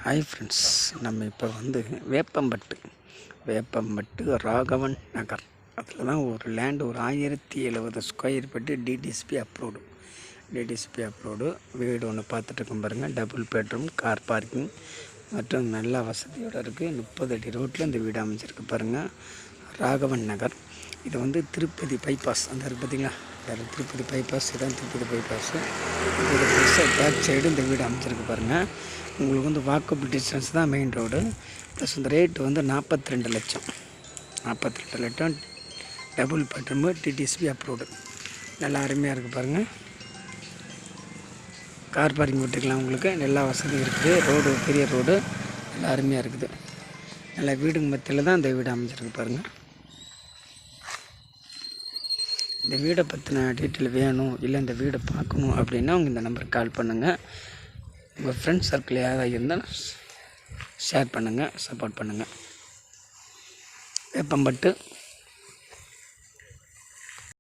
Hi friends, நம்ம இப்போ வேப்பம்பட்டு ராகவன் நகர் அதில் தான் ஒரு லேண்டு, ஒரு 1070 ஸ்கொயர் ஃபீட்டு டிடிசிபி அப்ரூவ்டு வீடு ஒன்று பார்த்துட்ருக்கோம் பாருங்கள். டபுள் பெட்ரூம், கார் பார்க்கிங் மற்றும் நல்ல வசதியோடு இருக்குது. 30 அடி ரோட்டில் இந்த வீடு அமைச்சிருக்கு பாருங்கள். ராகவன் நகர். இது திருப்பதி பைபாஸ் அந்த இருக்குது பார்த்திங்களா, திருப்பதி பைபாஸ். இதுதான் திருப்பதி பைபாஸு. இது பேக் சைடு இந்த வீடு அமைச்சிருக்கு பாருங்கள். உங்களுக்கு வாக்கபிள் டிஸ்டன்ஸ் தான் மெயின் ரோடு. ப்ளஸ் இந்த ரேட்டு 42 லட்சம். Double bedroom, DTCP approved. நல்லா அருமையாக இருக்குது பாருங்கள். கார் பார்க்கிங் விட்டுக்கலாம், உங்களுக்கு எல்லா வசதியும் இருக்குது. ரோடு பெரிய ரோடு, நல்லா அருமையாக இருக்குது. நல்லா வீடுங்க மத்தியில் தான் இந்த வீடு அமைச்சிருக்கு பாருங்கள். இந்த வீடை பற்றின டீட்டெயில் வேணும், இல்லை இந்த வீடை பார்க்கணும் அப்படின்னா உங்கள் இந்த நம்பருக்கு கால் பண்ணுங்கள். உங்கள் ஃப்ரெண்ட்ஸ் சர்க்கிள் யாராவது இருந்தால் ஷேர் பண்ணுங்கள், சப்போர்ட் பண்ணுங்கள். வேப்பம்பட்டு